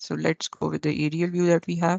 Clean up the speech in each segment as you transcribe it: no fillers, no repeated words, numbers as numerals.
So let's go with the aerial view that we have.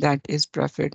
that is preferred.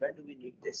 when do we need this?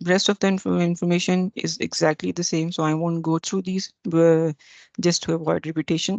Rest of the information is exactly the same, so I won't go through these just to avoid repetition.